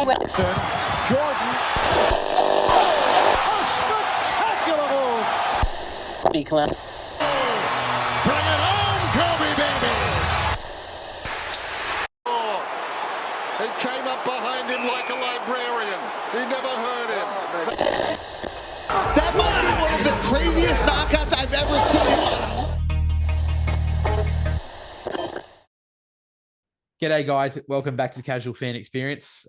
Jordan. A spectacular move. Be clever. Bring it home, Kobe, baby. Oh, he came up behind him like a librarian. He never heard him. That might be one of the craziest knockouts I've ever seen. G'day, guys. Welcome back to the Casual Fan Experience.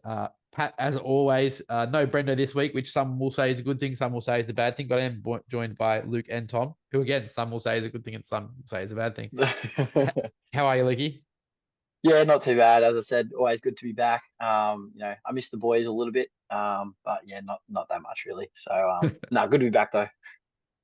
Pat, as always, no Brendo this week, which some will say is a good thing, some will say is a bad thing, but I am joined by Luke and Tom, who, again, some will say is a good thing and some will say is a bad thing. How are you, Lukey? Yeah, not too bad. As I said, always good to be back. I missed the boys a little bit, but yeah, not that much really. So, no, good to be back though.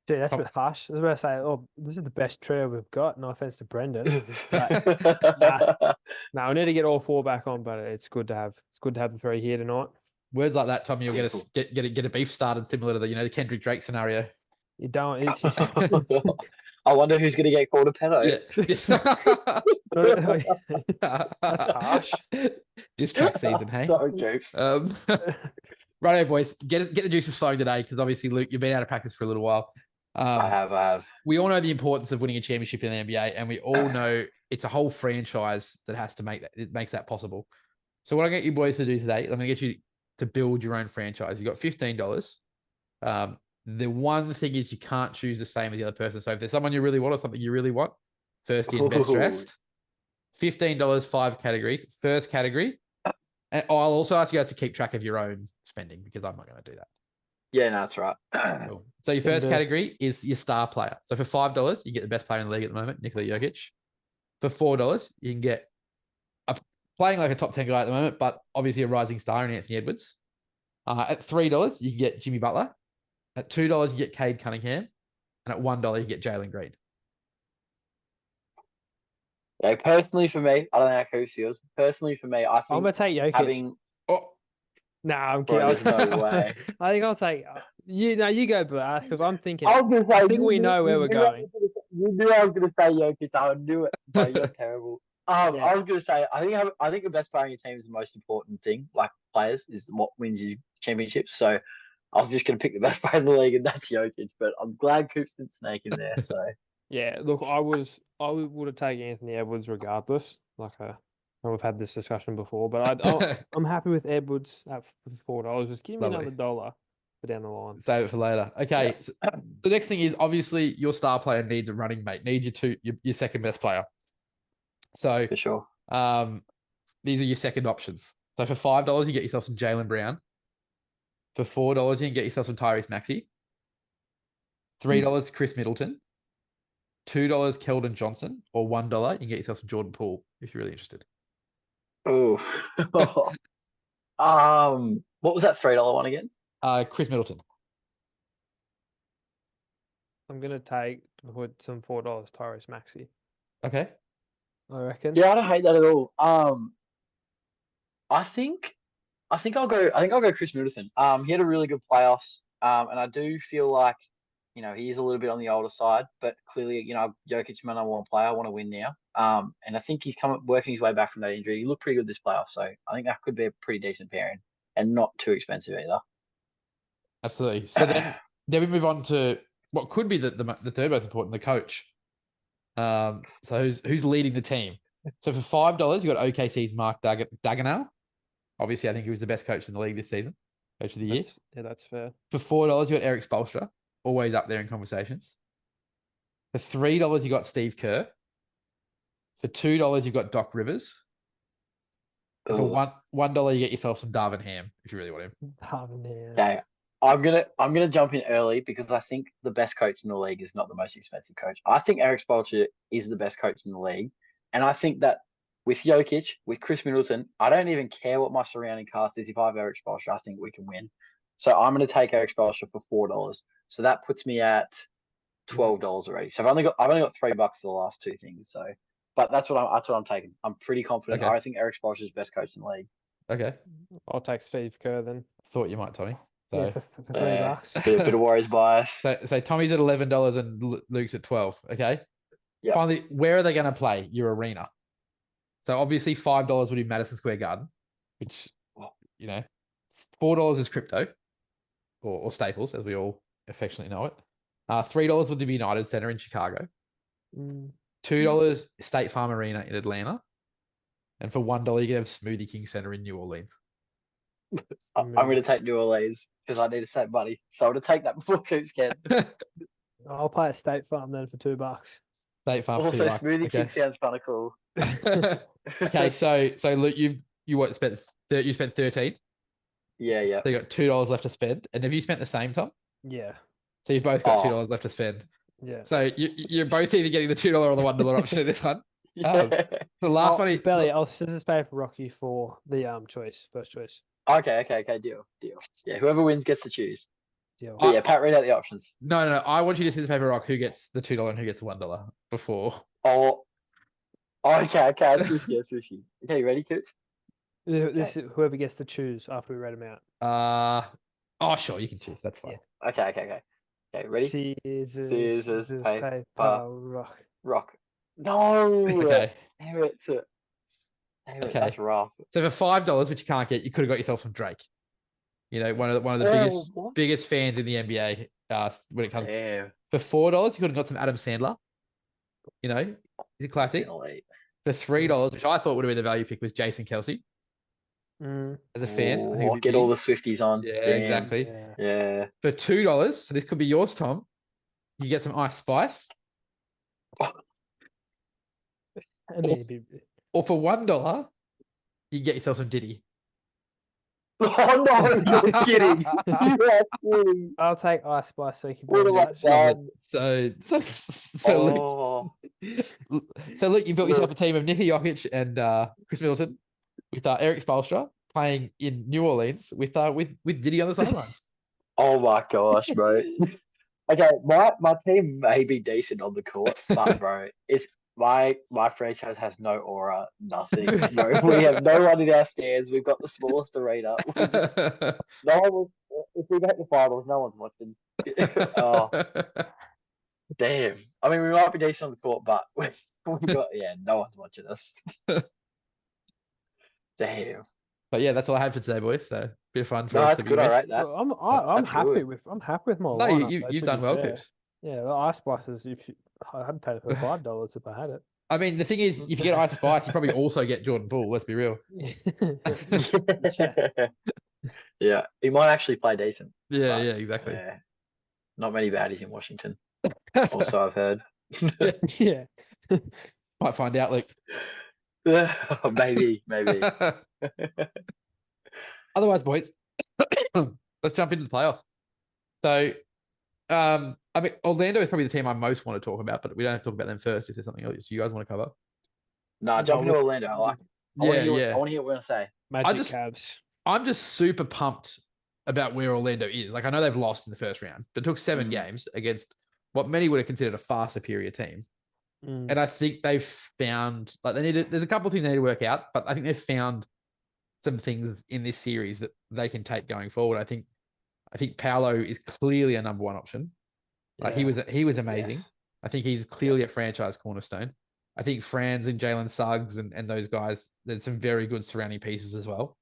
Gee, that's a bit harsh. I was about to say, oh, this is the best trio we've got. No offense to Brendan. But, we need to get all four back on, but it's good to have the three here tonight. Words like that, Tommy, you'll get a beef started similar to the Kendrick Drake scenario. You don't. It's just... I wonder who's going to get called a pedo. Yeah. That's harsh. Diss track season, hey? Sorry, Righto, boys. Get the juices flowing today, because obviously, Luke, you've been out of practice for a little while. I have. We all know the importance of winning a championship in the NBA, and we all know it's a whole franchise that has to make that. It makes that possible. So what I'm going to get you boys to do today, I'm going to get you to build your own franchise. You've got $15. The one thing is you can't choose the same as the other person. So if there's someone you really want or something you really want, first in, best dressed. $15, 5 categories. First category. And I'll also ask you guys to keep track of your own spending, because I'm not going to do that. Yeah, no, that's right. Cool. So your first category is your star player. So for $5, you get the best player in the league at the moment, Nikola Jokic. For $4, you can get playing like a top 10 guy at the moment, but obviously a rising star in Anthony Edwards. At $3, you can get Jimmy Butler. At $2, you get Cade Cunningham. And at $1, you get Jalen Green. Yeah, personally for me, I don't know how Coach feels. Personally for me, I think I'm gonna take Jokic. I'm kidding. Bro, there's no way. I think I'll take you. No, you go, but because I'm thinking. I was gonna say, I think we know where we're going. You knew I was gonna say Jokic. I knew it. Bro, you're terrible. I was gonna say, I think the best player on your team is the most important thing. Like players is what wins you championships. So I was just gonna pick the best player in the league, and that's Jokic. But I'm glad Coops didn't snake in there. So yeah, look, I would have taken Anthony Edwards regardless. We've had this discussion before, but I'm happy with Edwards at $4. Just give me another $1 for down the line. Save it for later. Okay. Yeah. So the next thing is, obviously your star player needs a running mate, needs your second best player. So for sure. These are your second options. So for $5, you get yourself some Jaylen Brown. For $4, you can get yourself some Tyrese Maxey. $3, Chris Middleton. $2, Keldon Johnson. Or $1, you can get yourself some Jordan Poole if you're really interested. Oh, what was that $3 one again? Chris Middleton. I'm gonna take with some $4 Tyrese Maxey. Okay. I reckon. Yeah, I don't hate that at all. I think I'll go Chris Middleton. He had a really good playoffs. And I do feel like, he is a little bit on the older side, but clearly, Jokic, my number one player. I want to win now. And I think he's working his way back from that injury. He looked pretty good this playoff, so I think that could be a pretty decent pairing and not too expensive either. Absolutely. So then we move on to what could be the third most important, the coach. So who's leading the team? So for $5, you got OKC's Mark Daigneault. Obviously, I think he was the best coach in the league this season, coach of the year. Yeah, that's fair. For $4, you got Eric Spoelstra, always up there in conversations. For $3, you got Steve Kerr. For $2, you got Doc Rivers. For $1, you get yourself some Darvin Ham if you really want him. Darvin Ham. Okay, I'm gonna jump in early because I think the best coach in the league is not the most expensive coach. I think Eric Spoelstra is the best coach in the league, and I think that with Jokic, with Chris Middleton, I don't even care what my surrounding cast is. If I have Eric Spoelstra, I think we can win. So I'm going to take Eric Spoelstra for $4. So that puts me at $12 already. So I've only got $3 for the last two things. So, but that's what I'm taking. I'm pretty confident. Okay. I think Eric Spoelstra is the best coach in the league. Okay. I'll take Steve Kerr then. Thought you might, Tommy. So, yeah, for $3. Bit of Warriors bias. So Tommy's at $11 and Luke's at $12. Okay. Yep. Finally, where are they going to play? Your arena. So obviously $5 would be Madison Square Garden, which, $4 is crypto, or Staples, as we all affectionately know it. $3 would be United Center in Chicago. Mm. $2 State Farm Arena in Atlanta. And for $1, you can have Smoothie King Center in New Orleans. I'm going to take New Orleans because I need to save money. So I'm going to take that before Coops can. I'll play at State Farm then for $2. State Farm for Also, $2. Smoothie King Okay. sounds kind of cool. Okay, so Luke, you spent 13. Yeah, yeah. So you got $2 left to spend, and have you spent the same, Tom? Yeah. So you've both got Oh. $2 left to spend. Yeah. So you're both either getting the $2 or the $1 option in this one. Yeah. The last one, Belly, I'll scissors paper Rocky for the first choice. Okay, deal. Yeah, whoever wins gets to choose. Deal. But yeah, Pat, read out the options. No. I want you to scissors paper rock. Who gets the $2 and who gets the $1 before? Oh, okay. Sushi. Okay, you ready, Coops? This is whoever gets to choose after we read them out. Sure, you can choose. That's fine. Yeah. Okay. Okay, ready? Scissors, paper, rock. Rock. No. Okay. Damn it. Okay. That's rough. So for $5, which you can't get, you could have got yourself some Drake. You know, one of the Oh, what? biggest fans in the NBA. When it comes Damn. for $4, you could have got some Adam Sandler. You know, he's a classic. For $3, which I thought would have been the value pick, was Jason Kelsey. Mm. As a fan, I think it'd be Get big. all the Swifties on. Yeah, Damn. exactly. Yeah. Yeah. For $2, so this could be yours, Tom. You get some Ice Spice, I mean, it'd be- or for $1, you get yourself some Diddy. Oh no, you're kidding. You are kidding. I'll take Ice Spice so you can What build have I that. done? So Oh, look, you've built yourself a team of Nikola Jokic and Chris Middleton with Eric Spoelstra playing in New Orleans with Diddy on the sidelines. oh my gosh, bro. Okay, my team may be decent on the court, but bro, it's my franchise has no aura, nothing. Bro. We have no one in our stands. We've got the smallest arena. No one will, if we make the finals, no one's watching. Oh, damn. I mean, we might be decent on the court, but we got no one's watching us. Damn. But yeah, that's all I have for today, boys. So bit of fun for No, us that's to be good. I with. rate that. Well, I'm That's happy good. with my No, lineup, you, though, you've to done be well, fair. Coops. Yeah, the Ice Spices. I had to take it for $5 if I had I mean, the thing is, if you get Ice Spice, you probably also get Jordan Poole. Let's be real. it. Yeah, he might actually play decent. Yeah, But, yeah, exactly. Yeah. Not many baddies in Washington. Also, I've heard. Yeah. Might find out, Luke. maybe. Otherwise, boys, let's jump into the playoffs. So, I mean, Orlando is probably the team I most want to talk about, but we don't have to talk about them first if there's something else you guys want to cover. Nah, jump into with- Orlando. I like it. I Yeah, want to yeah. hear what we're going to say. Magic just- Cavs. I'm just super pumped about where Orlando is. Like, I know they've lost in the first round, but it took 7 Mm. games against what many would have considered a far superior team. Mm. And I think they've found, like, there's a couple of things they need to work out, but I think they've found some things in this series that they can take going forward. I think Paolo is clearly a number 1 option. Like, he was amazing. Yes. I think he's clearly a franchise cornerstone. I think Franz and Jalen Suggs and those guys, there's some very good surrounding pieces as well.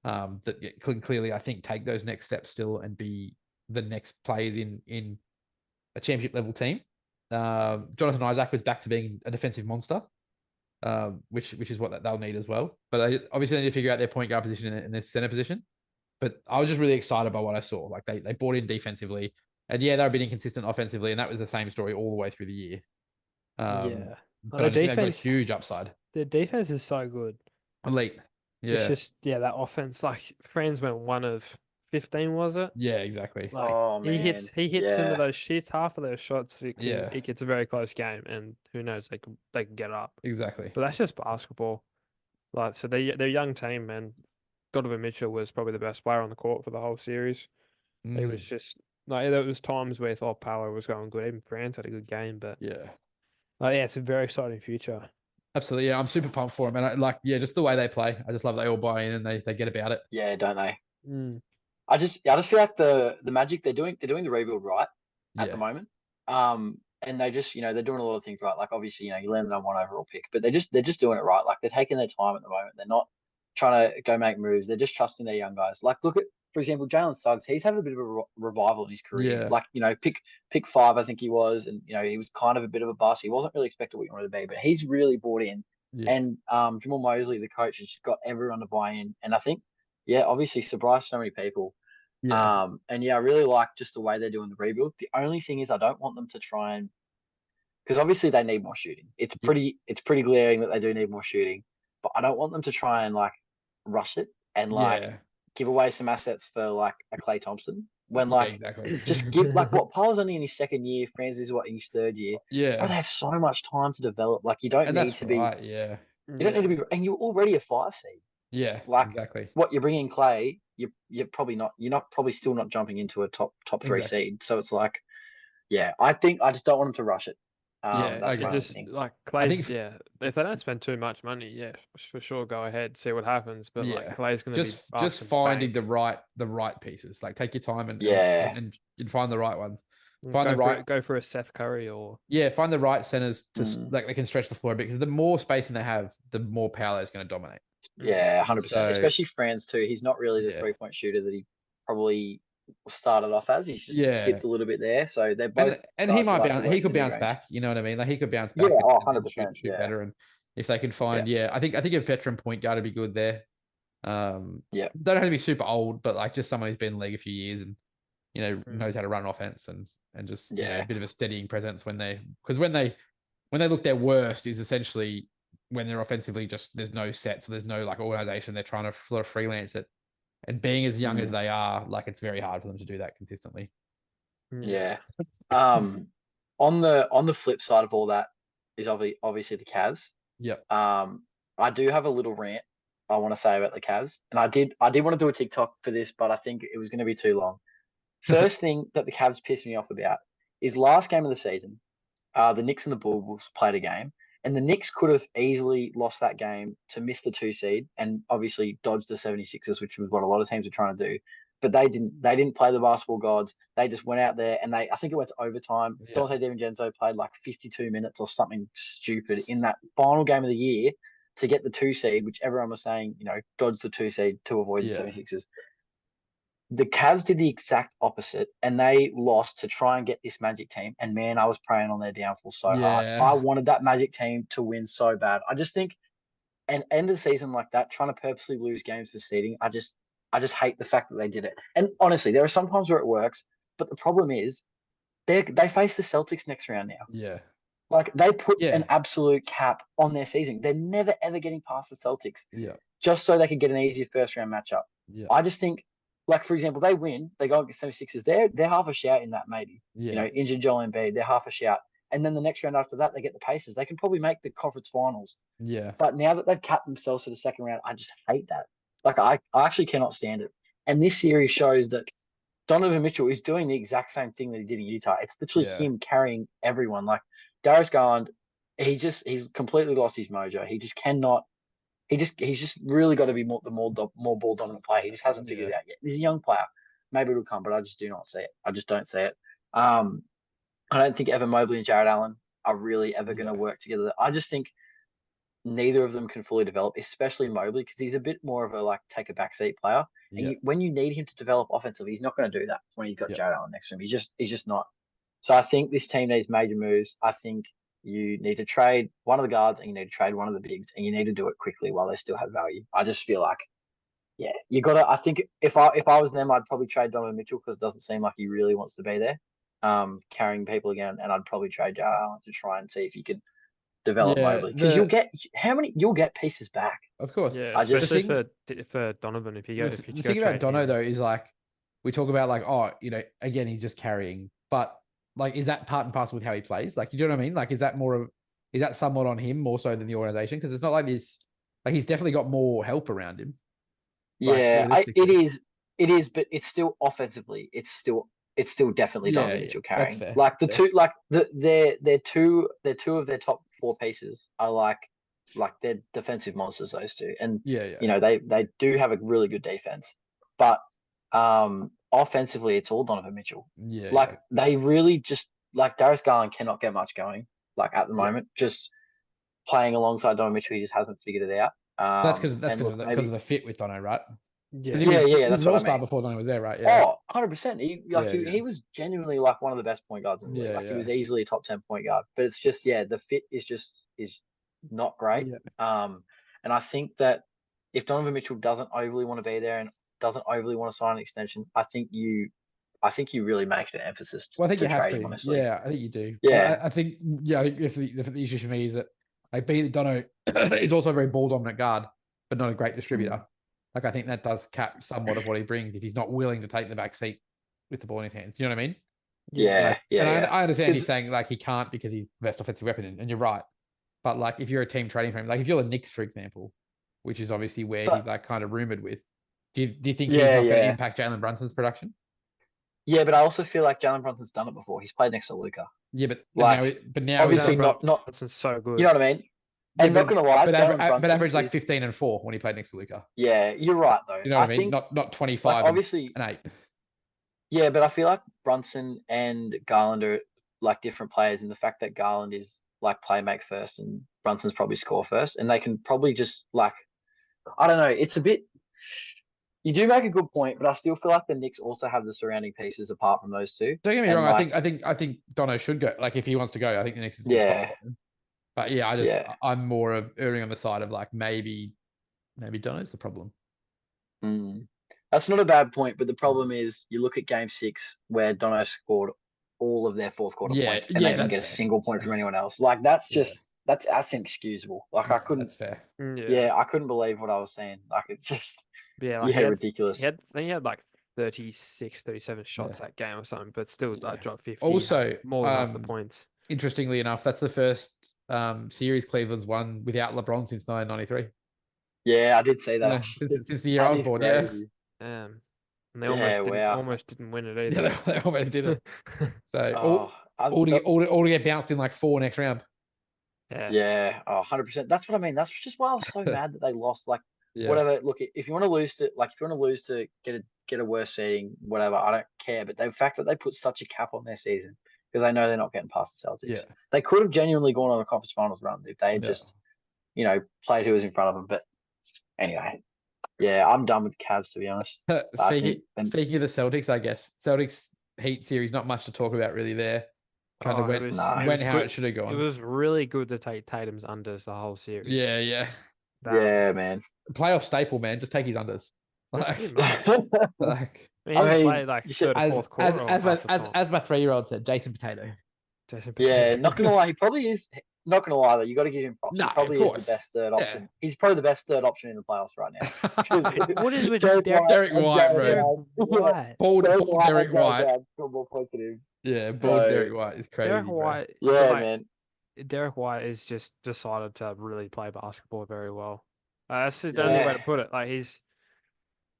That can clearly, I think, take those next steps still and be the next players in a championship level team. Jonathan Isaac was back to being a defensive monster, which is what they'll need as well. But obviously they need to figure out their point guard position and their center position. But I was just really excited by what I saw. Like they bought in defensively, and yeah, they were a bit inconsistent offensively, and that was the same story all the way through the year. Yeah. But their I just think they've got a defense- huge upside. Their defense is so good. Elite. It's Yeah. just that offense. Like Franz went 1 of 15, was it? Yeah, exactly. Like, Oh, he hits some Yeah. of those shits, half of those shots. Yeah. It gets a very close game, and who knows, they can get up. Exactly. But that's just basketball. Like, so they're a young team, man. Donovan Mitchell was probably the best player on the court for the whole series. He was just like, there was times where I thought Paolo was going good. Even Franz had a good game, but Yeah. it's a very exciting future. Absolutely. Yeah, I'm super pumped for them. And just the way they play. I just love they all buy in and they get about it. Yeah, don't they? Mm. I just feel like the Magic they're doing the rebuild right at Yeah. the moment. And they just they're doing a lot of things right. Like obviously you land the number 1 overall pick, but they're just doing it right. Like they're taking their time at the moment. They're not trying to go make moves. They're just trusting their young guys. Like, look at, for example, Jalen Suggs. He's having a bit of a revival in his career. Yeah. Like, pick 5, I think he was, and he was kind of a bit of a bust. He wasn't really expected what he wanted to be, but he's really bought in. Yeah. And Jamal Mosley, the coach, has got everyone to buy in. And I think, obviously surprised so many people. Yeah. And I really like just the way they're doing the rebuild. The only thing is I don't want them to try and, because obviously they need more shooting. It's pretty glaring that they do need more shooting, but I don't want them to try and like rush it and like give away some assets for like a Klay Thompson when like exactly. just give like what Paul's only in his 2nd year, Franz is in his 3rd year. Yeah. But they have so much time to develop. Like you don't And need that's to right. be. Yeah. You don't need to be, and you're already a 5 seed. Yeah. Like exactly. what you're bringing Klay, you're probably not. You're not probably still not jumping into a top 3 seed. So it's like, I think I just don't want them to rush it. That's my just thing. like Clay's. If they don't spend too much money, for sure, go ahead, see what happens. But like Clay's going to be just finding the right pieces. Like take your time and find the right ones. Go for a Seth Curry or find the right centers to like they can stretch the floor a bit, because the more spacing they have, the more Paolo is going to dominate. Yeah, 100%. Especially Franz too. He's not really the 3-point shooter that he probably started off as. He's just dipped a little bit there. So they're both, and he might bounce. He could bounce back. You know what I mean? Like he could bounce back. Yeah, and 100%. shoot better. And if they can find, I think a veteran point guard would be good there. Don't have to be super old, but like just someone who's been in the league a few years and knows how to run offense and just a bit of a steadying presence when they look their worst is essentially when they're offensively just there's no set, so there's no like organization. They're trying to sort of freelance it, and being as young as they are, like it's very hard for them to do that consistently. Yeah. On the flip side of all that is obviously the Cavs. Yep. I do have a little rant I want to say about the Cavs, and I did want to do a TikTok for this, but I think it was going to be too long. First thing that the Cavs pissed me off about is last game of the season, the Knicks and the Bulls played a game, and the Knicks could have easily lost that game to miss the 2 seed and obviously dodge the 76ers, which was what a lot of teams are trying to do. But they didn't. They didn't play the basketball gods. They just went out there and I think it went to overtime. Yeah. Dante DiVincenzo played like 52 minutes or something stupid in that final game of the year to get the 2 seed, which everyone was saying, dodge the 2 seed to avoid the 76ers. The Cavs did the exact opposite, and they lost to try and get this Magic team. And man, I was praying on their downfall so hard. I wanted that Magic team to win so bad. I just think, an end of the season like that, trying to purposely lose games for seeding, I just hate the fact that they did it. And honestly, there are some times where it works, but the problem is they face the Celtics next round now. Yeah. Like they put an absolute cap on their season. They're never ever getting past the Celtics. Yeah. Just so they can get an easier first round matchup. Yeah. I just think, like, for example, they win, they go against 76ers, they're half a shout in that maybe. Yeah. Injured Joel Embiid, they're half a shout. And then the next round after that, they get the Pacers. They can probably make the conference finals. Yeah. But now that they've capped themselves for the second round, I just hate that. Like, I actually cannot stand it. And this series shows that Donovan Mitchell is doing the exact same thing that he did in Utah. It's literally him carrying everyone. Like, Darius Garland, he's completely lost his mojo. He just cannot. He's just really got to be more ball dominant player. He just hasn't figured it out yet. He's a young player. Maybe it'll come, but I just do not see it. I just don't see it. I don't think Evan Mobley and Jared Allen are really ever going to work together. I just think neither of them can fully develop, especially Mobley, because he's a bit more of a like take a backseat player. And when you need him to develop offensively, he's not going to do that when you've got Jared Allen next to him. He's just not. So I think this team needs major moves. I think you need to trade one of the guards and you need to trade one of the bigs, and you need to do it quickly while they still have value. I just feel like, you got to. I think if I was them, I'd probably trade Donovan Mitchell because it doesn't seem like he really wants to be there, carrying people again. And I'd probably trade Jared Allen to try and see if you could develop Mobley, because you'll get pieces back. Of course, especially for Donovan. If you the thing about Dono though is like we talk about like again he's just carrying, but like is that part and parcel with how he plays? Like, you know what I mean? Like, is that somewhat on him more so than the organization? Because it's not like this. Like, he's definitely got more help around him. It is, but it's still offensively. It's still definitely Donovan Mitchell carrying. Like the two, like they're two of their top 4 pieces are like they're defensive monsters. Those two, and they do have a really good defense, but offensively it's all Donovan Mitchell. They really just like Darius Garland cannot get much going. Like at the moment, just playing alongside Donovan Mitchell, he just hasn't figured it out. That's because and look, maybe, of the fit with Dono, right? Yeah. 'Cause he Yeah, was, yeah, he that's was what I all-star mean. before Dono was there, right? Yeah. Oh, 100%. Yeah, He was genuinely like one of the best point guards in the league. Yeah, Like he yeah. was easily a top 10 point guard. But it's just the fit is not great. Yeah. And I think that if Donovan Mitchell doesn't overly want to be there and doesn't overly want to sign an extension, I think you really make it an emphasis Well, I think to you have trade him, to. honestly. Yeah, I think you do. Yeah. I think I think the issue for me is that like being Dono is also a very ball dominant guard, but not a great distributor. Like I think that does cap somewhat of what he brings if he's not willing to take the back seat with the ball in his hands. You know what I mean? Yeah, Like, yeah, and yeah. I understand you 'Cause- saying like he can't because he's the best offensive weapon, and you're right. But like if you're a team trading for him, like if you're the Knicks, for example, which is obviously where But- he's like kind of rumored with, do you think Yeah, he's not going to yeah. impact Jalen Brunson's production? Yeah, but I also feel like Jalen Brunson's done it before. He's played next to Luka. Yeah, but Like, now Obviously he's not Brunson's so good. you know what I mean? Yeah, And not gonna lie, but Jalen Brunson average like is- 15 and 4 when he played next to Luka. Yeah, you're right though. You know what I mean? think, Not 25 obviously- and 8. Yeah, but I feel like Brunson and Garland are like different players in the fact that Garland is like play make first and Brunson's probably score first, and they can probably just like, I don't know. It's a bit. You do make a good point, but I still feel like the Knicks also have the surrounding pieces apart from those two. Don't get me And, wrong. like- I think Dono should go. Like if he wants to go, I think the Knicks is Yeah. But yeah, Yeah. I'm more of erring on the side of like maybe Dono's the problem. That's not a bad point, but the problem is you look at Game 6 where Dono scored all of their fourth quarter Yeah, points and yeah, they didn't get a that's fair. single point from anyone else. Like that's Yeah. just that's inexcusable. Like I couldn't. That's fair. Yeah, I couldn't believe what I was saying. Like it's just Yeah, like ridiculous. I think he had like 36, 37 shots that game or something, but still Yeah. dropped 50. Also, more than half the points. Interestingly enough, that's the first series Cleveland's won without LeBron since 1993. Yeah, I did see that. Yeah, since the year I was born. Yeah. Crazy. And they Yeah, almost didn't win it Yeah, either. they almost did it. So Oh, all to get bounced in like 4 next round. yeah, 100%. That's what I mean. That's just why I was so mad that they lost. Like Yeah. whatever. Look, if you want to lose to get a worse seeding, whatever, I don't care. But the fact that they put such a cap on their season because they know they're not getting past the Celtics. Yeah. They could have genuinely gone on a conference finals run if they had Yeah. just, played who was in front of them. But anyway, yeah, I'm done with the Cavs to be honest. Speaking think- speaking of the Celtics, I guess Celtics Heat series, not much to talk about really there. Kind of Oh, it went, was- No. it went was how good. it should have It gone. was really good to take Tatum's unders the whole series. Yeah, yeah. That- Yeah, man. Playoff staple, man. Just take his unders. pretty Like, much. like He I didn't mean, play like you should- third or as fourth quarter. or half the time. as my 3-year-old said, Jason Potato. Jason Yeah, Tatum. not gonna lie, he probably is. Not gonna lie though, you got to give him props. No, He of probably course. is the best third Yeah. option. He's probably the best third option in the playoffs right now. What is with Derek Derek White, bro. Derek Yeah. White? Bald Derek Derek and Jared White. Brown scored more points than him. Yeah, bald So- Derek White is crazy. Derek bro. White. Yeah, like, man. Derek White has just decided to really play basketball very well. That's the only way Yeah. to put it. Like he's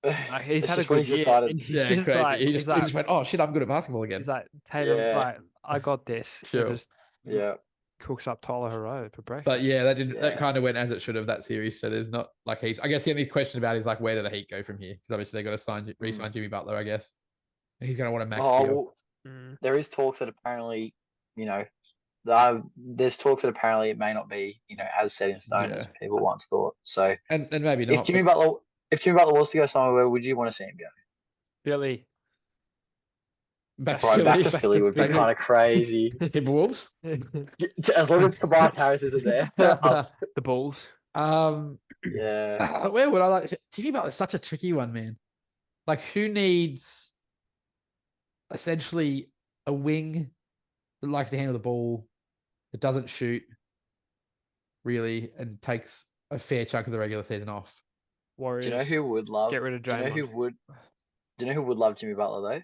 It's had a just what good he's year. decided. and he's Yeah, just crazy. like- he he's just like- went, oh shit, I'm good at basketball again. He's like Tatum, Yeah. like I got this. and Sure. Just Yeah. cooks up Tyler Hero for breakfast. But yeah, that Yeah. kind of went as it should have that series. So there's not like heaps. I guess the only question about is like where do the Heat go from here? Because obviously they got to re-sign Jimmy Butler, I guess. And he's going to want a max Oh, deal. well, Mm. there is talks that apparently, there's talks that apparently it may not be, as set in stone as Yeah. people once thought. So And maybe if not. Jimmy but- Butler was to go somewhere, where would you want to see him go? Philly. back to Right, back Philly. to Philly would be Back to- kind of crazy. Timberwolves. As long as Tobias Harris isn't there. The Bulls. Yeah. Where would I like to see? Jimmy Butler's such a tricky one, man. Like, who needs essentially a wing that likes to handle the ball, that doesn't shoot really, and takes a fair chunk of the regular season off? Do Warriors. you know who would love? Get rid of Do you know who Draymond. would? Do you know who would love Jimmy Butler though?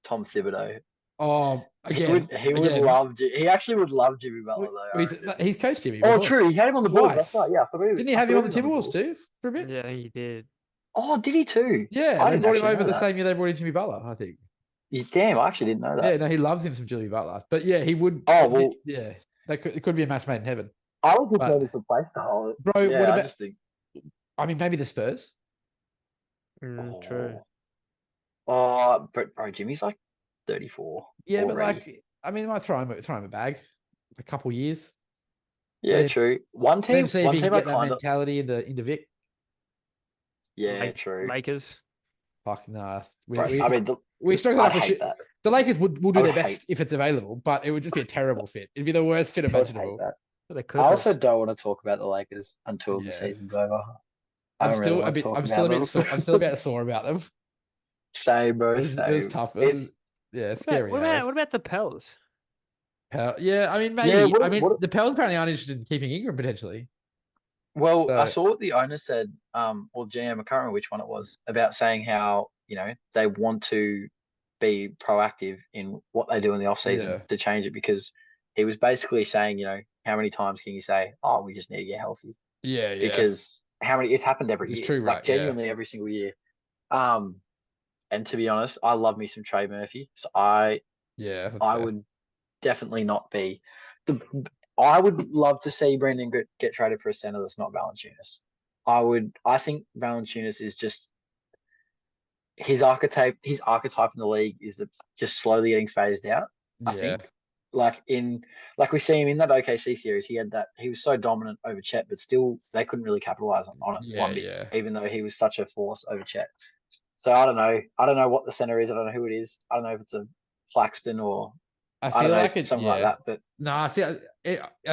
Tom Thibodeau. Oh, again, He would again. love. He actually would love Jimmy Butler though. I He's, reckon. he's coached Jimmy. Oh, before. true. He had him on the Bulls. That's Twice. right. Yeah, I forgot. Didn't he have him on the Timberwolves too for a bit? Yeah, I think he did. Oh, did he too? Yeah, I they didn't brought him actually over know the that. same year they brought in Jimmy Butler, I think. Yeah, damn, I actually didn't know that. Yeah, no, he loves him some Jimmy Butler. But yeah, he would. Oh, well- yeah, it could be a match made in heaven. I would just But- notice the place to hold. Bro, Yeah, what I about? just think. I mean, maybe the Spurs. True. Oh, but bro, Jimmy's like 34. Yeah, but already. like, I mean, I might throw him a bag, a couple years. Yeah, then- true. One Then team, see if one you can team I get that kind of. mentality into Vic. Yeah, true. Lakers. Fuck no. Bro, I mean, We struggle I'd enough with hate shit. that. The Lakers will I do would their best hate- if it's available, but it would just be a terrible fit. It'd be the worst fit I would hate imaginable. that. The I Clippers. also don't want to talk about the Lakers until the Yeah. season's over. I I'm don't really still a want to bit. talk I'm still a about bit. them. I'm still a bit sore about them. Same, bro. It was same. tough. It's- Yeah, scary. What about the Pels? Yeah, I mean, maybe. Yeah, what- I mean, what- the Pels apparently aren't interested in keeping Ingram potentially. Well, I So- saw what the owner said, or GM, I can't remember which one it was, about saying how, they want to be proactive in what they do in the off season Yeah. to change it, because he was basically saying, how many times can you say, oh, we just need to get healthy? Yeah, yeah. Because it's happened every It's year. true, like right, yeah. genuinely every single year. And to be honest, I love me some Trey Murphy. So I That's I fair. would definitely not be I would love to see Brandon get traded for a center that's not Valanciunas. I think Valanciunas is just his archetype in the league is just slowly getting phased out. I Yeah. think. Like we see him in that OKC series, he was so dominant over Chet, but still they couldn't really capitalize on it one bit, Yeah. even though he was such a force over Chet. So I don't know. I don't know what the center is. I don't know who it is. I don't know if it's a Claxton or I I feel don't know, like it. something Yeah. like that. But Nah, see, I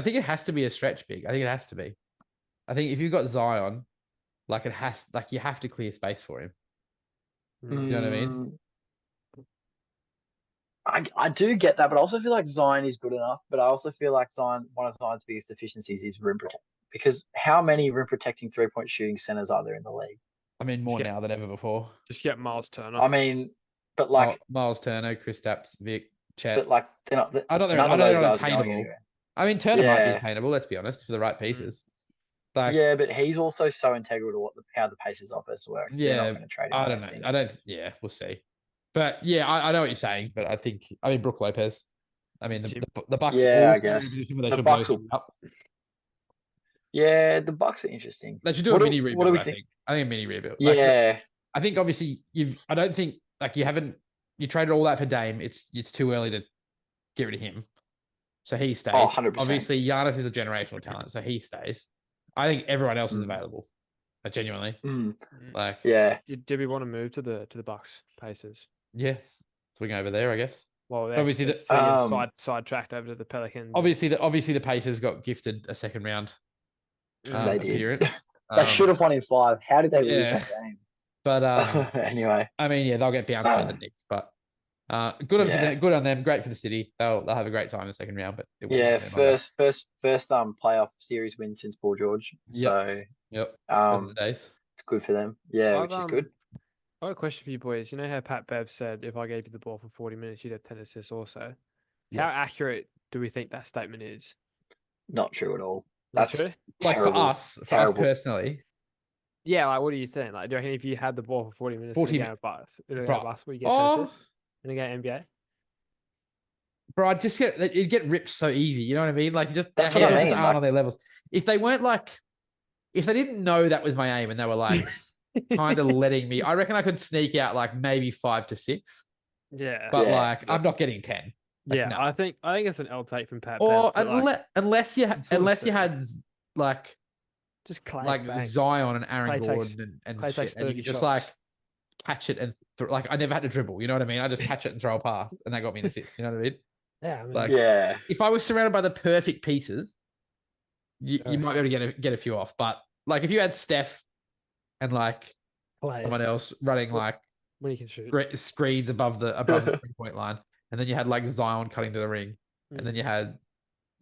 think it has to be a stretch big. I think it has to be. I think if you've got Zion, you have to clear space for him. You know what I mean? mm, I do get that, but I also feel like Zion is good enough. But I also feel like one of Zion's biggest deficiencies is rim protect. Because how many rim protecting 3-point shooting centers are there in the league? I mean, more Yeah. now than ever before. Just get Miles Turner. I mean, but like, Miles Turner, Kristaps, Vic, Chet. but like they're not. I don't know. None I of know those they're guys are going unattainable. anywhere. I mean, Turner might be Yeah. attainable. Let's be honest, for the right pieces. Like, Yeah, but he's also so integral to how the Pacers offense works. They're Yeah, not going to trade him. I don't know. think. I don't. Yeah, we'll see. But yeah, I know what you're saying. But I mean, Brook Lopez. I mean, the Bucks. Yeah, I also are in a guess. position where they The should Bucks blow will- things up. Yeah, the Bucks are interesting. They should do What a do- mini what rebuild. do we I think? think. I think a mini rebuild. Yeah, I think obviously I don't think you haven't. You traded all that for Dame. It's too early to get rid of him. So he stays. 100%. Obviously, Giannis is a generational talent, so he stays. I think everyone else is Mm. available. Genuinely, Mm, like yeah. Did we want to move to the Bucks Pacers? yes, swing over there, I guess. Well, Obviously they're the- seeing sidetracked over to the Pelicans. Obviously, the Pacers got gifted a second round They did. appearance. They should have won in 5. How did they lose yeah. that game? But Anyway, I mean, yeah, they'll get bounced by the Knicks. But good on Yeah. them. Good on them. Great for the city. They'll have a great time in the second round. But it won't yeah, happen longer. first playoff series win since Paul George. Yep. So Yep. Those are the it's days. good for them. Yeah, I've, which is good. I got a question for you boys. You know how Pat Bev said if I gave you the ball for 40 minutes, you'd have 10 assists also. How Yes. accurate do we think that statement is? Not true at all. Not That's true? Like terrible. for us Terrible. personally, Yeah, like what do you think? Like, do you reckon if you had the ball for 40 minutes 40 in a game of basketball, you get 10 Oh. assists in a game NBA? bro, it'd get ripped so easy. You know what I mean? Like just That's our what I hands mean, just aren't like- on their levels. If they didn't know that was my aim and they were like kind of letting me, I reckon I could sneak out like maybe 5 to 6. Yeah. But Yeah. like I'm not getting 10. Like, yeah, no. I think it's an L take from Pat Or Bev. but, like, unless you see. had like just Clay like bang. Zion and Aaron Clay takes- Gordon and Clay shit, takes and you 30 could just shots. like catch it and like I never had to dribble. You know what I mean? I just catch it and throw a pass, and that got me an assist. You know what I mean? Yeah, I mean, like- Yeah. If I was surrounded by the perfect pieces, you Sure. might be able to get a few off. But like if you had Steph and like Clay, someone else running Well, like when you can shoot. screens above the 3-point line, and then you had like Zion cutting to the ring, and then you had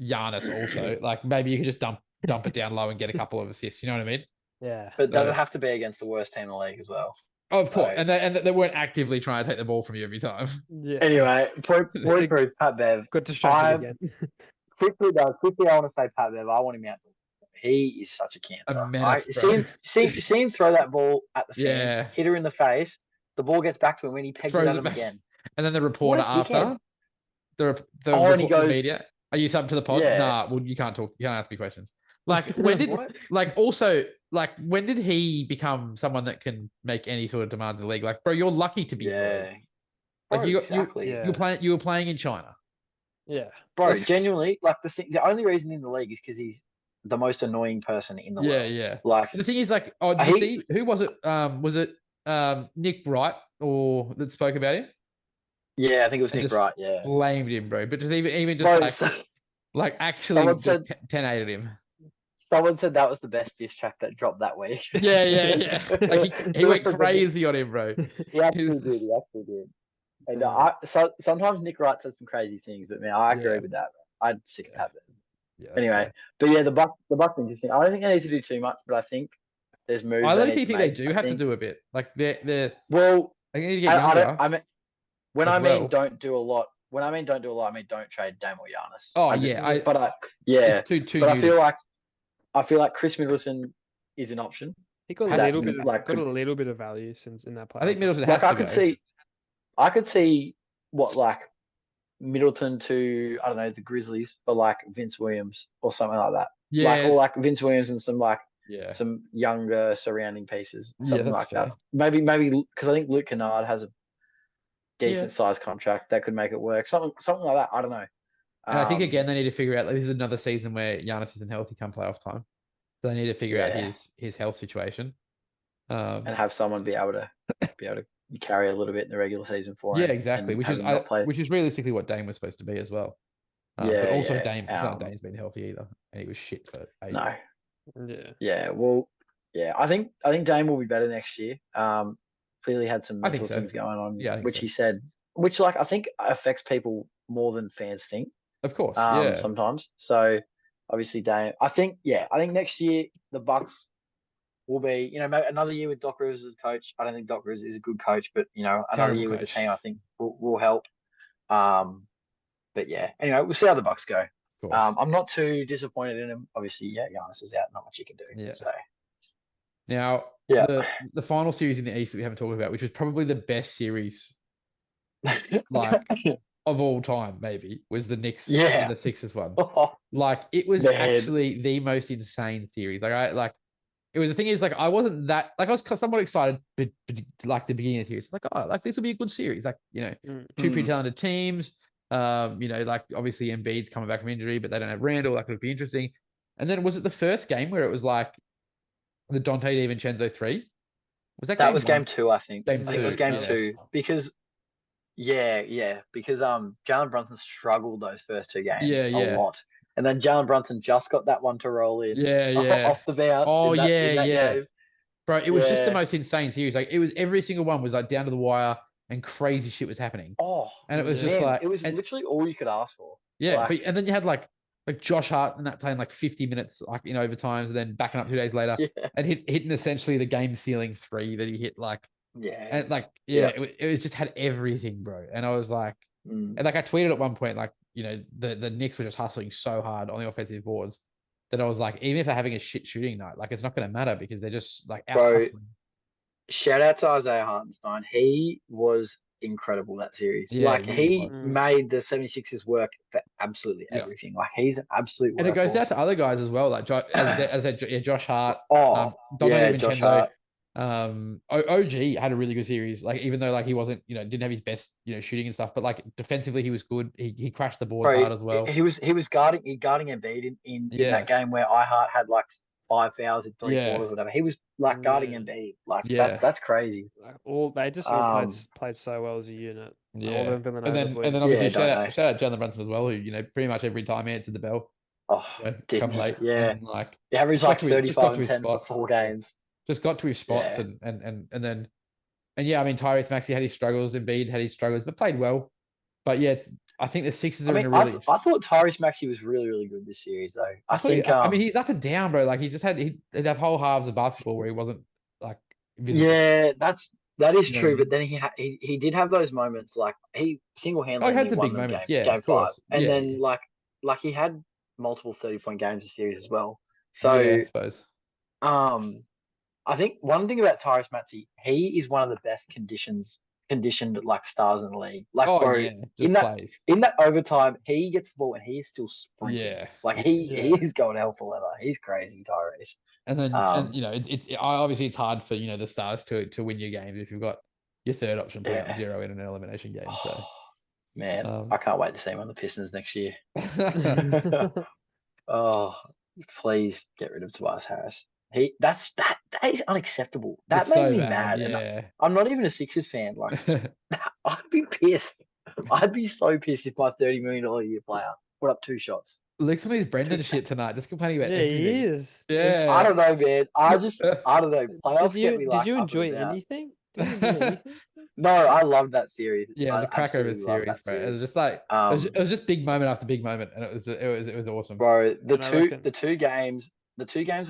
Giannis also. Like maybe you could just dump it down low and get a couple of assists. You know what I mean? Yeah. But that'd Uh, have to be against the worst team in the league as well. Oh, of course. Right. And they weren't actively trying to take the ball from you every time. Yeah. Anyway, point proof, Pat Bev. Got distracted again. Quickly, I want to say Pat Bev. I want him out. He is such a cancer. menace, bro. See him throw that ball at the fan, Yeah. hit her in the face. The ball gets back to him when he pegs it Throws at it him back. again. And then the reporter What a after, dickhead. the Oh, and he report- the goes- media. Are you sub to the pod? Yeah. Nah, well, you can't talk. You can't ask me questions. Like, when did, What? like, also, like, when did he become someone that can make any sort of demands in the league? Like, bro, you're lucky to be. Yeah. Like, Bro, you exactly. Yeah. You were playing in China. Yeah. Bro, Like- genuinely, like the only reason in the league is because he's the most annoying person in the Yeah, world. yeah. Like, The thing is, like, oh, did you he- see who was it? Was it Nick Wright or that spoke about him? yeah, I think it was And Nick just Wright. Yeah, flamed him, bro. But just even just Bro, like actually someone just said- 10-8'd him. someone said that was the best diss track that dropped that week. Yeah, yeah, yeah. Like he went crazy on him, bro. He actually He's- did. He actually did. And Yeah. sometimes Nick Wright said some crazy things, but man, I agree Yeah. with that. I'd sick Yeah. of that. Yeah, that's Anyway, fair. but yeah, the Bucks interesting. I don't think they need to do too much, but I think there's moves. I they literally need to think they make. do I have to think- do a bit. Like they're Well, they need to get I younger. don't. I mean, when as I mean well. don't do a lot. When I mean don't do a lot, I mean don't trade Dame or Giannis. Oh, I just- yeah, yeah. It's too But new. I feel like Chris Middleton is an option. He got a Has little to bit, be, like, got a little bit of value since in that play. I think Middleton Like has I to could go. see what like Middleton to I don't know the Grizzlies for like Vince Williams or something like that. Yeah, Like or like Vince Williams and yeah. some younger surrounding pieces, Yeah, something that's like fair. that. Maybe because I think Luke Kennard has a Yeah. decent sized contract that could make it work. Something like that. I don't know. And I think Um, again they need to figure out like, this is another season where Giannis isn't healthy come playoff time. So they need to figure out Yeah. his health situation. and have someone be able to carry a little bit in the regular season for him. Yeah, exactly. and Which have is him not play. which is realistically what Dame was supposed to be as well. But Yeah, also yeah, Dame, it's not um, Dame's been healthy either, and he was shit for ages. no. Yeah. Yeah, well, yeah, I think Dame will be better next year. Clearly had some I think mental so. things going on, Yeah, I think which so. he said, which like I think affects people more than fans think. Of course, yeah. Sometimes. So obviously Dame, I think next year the Bucks will be, maybe another year with Doc Rivers as coach. I don't think Doc Rivers is a good coach, but another Terrible year with the coach. team I think will help. But yeah, anyway, we'll see how the Bucks go. Of course. I'm not too disappointed in him. Obviously, Giannis is out, not much you can do. Yeah. So Now, yeah. the final series in the East that we haven't talked about, which was probably the best series like of all time, maybe, was the Knicks Yeah. and the Sixers one. Like it was The head. actually the most insane series. It was the thing is like I wasn't that like I was somewhat excited, but like the beginning of the series, like this will be a good series. Like two pretty talented teams. Like obviously Embiid's coming back from injury, but they don't have Randall. That could be interesting. And then was it the first game where it was like the Dante DiVincenzo 3? Was that That game was one? game 2, I think. Game I think it was two, game yeah. 2 because because Jalen Brunson struggled those first 2 games Yeah, yeah. a lot, and then Jalen Brunson just got that one to roll in Yeah, yeah. off the bounce. Oh, in that yeah. game. Bro, it was just the Yeah. most insane series. Like it was every single one was like down to the wire and crazy shit was happening. Oh, And it was just man, like it was and- literally all you could ask for. Yeah, Like- and then you had like Josh Hart and that playing like 50 minutes like in overtime, and then backing up 2 days later Yeah, and hitting essentially the game ceiling 3 that he hit like yeah. and like Yeah. it was just had everything, bro. And I was like, Mm. and like I tweeted at one point like the Knicks were just hustling so hard on the offensive boards that I was like, even if they're having a shit shooting night, like it's not going to matter because they're just like out Bro, hustling. Shout out to Isaiah Hartenstein. He was incredible that series. Yeah, Like he really he was. made the 76ers work for absolutely Yeah. everything. Like he's an absolute And it goes out workhorse. to other guys as well, like Josh Hart, Oh, Dante yeah, Josh DiVincenzo. Hart. OG had a really good series. Like even though like he wasn't, didn't have his best, shooting and stuff, but like defensively he was good. He crashed the boards Bro, hard as well. He was guarding Embiid in Yeah. that game where iHeart had like 5 fouls in 3 Yeah. quarters, whatever. He was like guarding Yeah. Embiid. Like Yeah. that's crazy. Like they just all Um, played so well as a unit. All Yeah. them Villanova And then boys. obviously Yeah, don't they? shout out Jalen Brunson as well, who, pretty much every time answered the bell, Oh, come didn't he? late. Yeah. And like He averaged got like to his- just got 35 to and his 10 for spots. 4 games. just got to his spots Yeah. and then yeah, I mean Tyrese Maxey had his struggles, Embiid had his struggles, but played well. But yeah, I think the Sixers I are in mean, a really I thought Tyrese Maxey was really, really good this series, though. I thought think. I mean he's up and down, bro. Like he just he'd have whole halves of basketball where he wasn't like visible. yeah, that is You know what I true. mean? But then he did have those moments, like he single handedly had some won big them moments, game, yeah, game of course. 5, and Yeah, then yeah. like he had multiple 30-point games this series as well. So Yeah, I suppose. I think one thing about Tyrese Maxey, he is one of the best conditioned like stars in the league. Like Oh bro, yeah, just in that- plays. in that overtime, he gets the ball and he is still sprinting. Yeah. Like he is going hell for leather. He's crazy, Tyrese. And then Um, it's obviously it's hard for the stars to win your games if you've got your third option putting up Yeah. 0 in an elimination game. So Man, Um, I can't wait to see him on the Pistons next year. Oh, Please get rid of Tobias Harris. That is unacceptable. That It's made so me bad. mad. And Yeah. I'm not even a Sixers fan. Like, I'd be pissed. I'd be so pissed if my $30 million a year player put up 2 shots. Look, some of these Brendan shit tonight, just complaining about Yeah, everything. he is. Yeah. I don't know, man. I don't know. Playoffs get me Did like you up and enjoy about. anything? Did you enjoy anything? No, I loved that series. Yeah, it was I a crack over absolutely loved series, that bro. It was series. just like it was just big moment after big moment, and it was awesome. Bro, And I reckon- the two games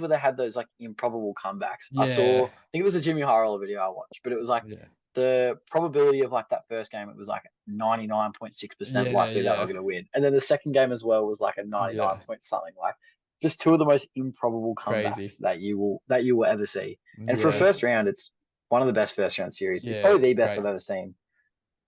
where they had those like improbable comebacks. I Yeah. think it was a Jimmy Harrell video I watched, but it was like Yeah, the probability of like that first game, it was like 99.6% Yeah, likely that yeah. they're going to win. And then the second game as well was like a 99 point something. Like just two of the most improbable comebacks Crazy. that you will ever see. And for a Yeah. first round, it's one of the best first round series. It's Yeah, probably the it's best great. I've ever seen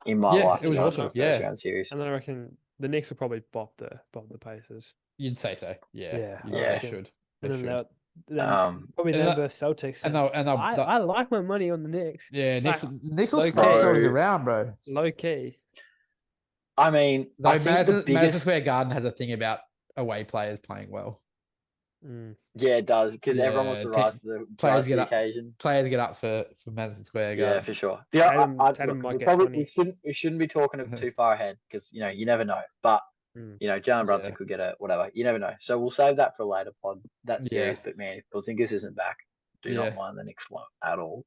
in my Yeah, life. it was to be honest, awesome. for a first Yeah. round series. And then I reckon the Knicks will probably bop the Pacers. You'd say so. Yeah, Yeah, You- I they reckon. should. And They then should. probably and them that- versus Celtics. And they'll I like my money on the Knicks. yeah, Knicks like, Knicks will low snatch key. those around, bro. Low key. I mean, Though I think the Madison biggest. Square Garden has a thing about away players playing well. Mm. Yeah, it does because everyone wants Yeah, to rise to the players get the up. occasion. Players get up for Madison Square Yeah, Garden. for sure. Tatum look, might we get probably 20. we shouldn't be talking too far ahead because you never know. But Mm. Jalen Brunson Yeah. could get a whatever. You never know. So we'll save that for a later pod. That Yeah. series. But man, if Porzingis isn't back, do Yeah. not mind the Knicks one at all.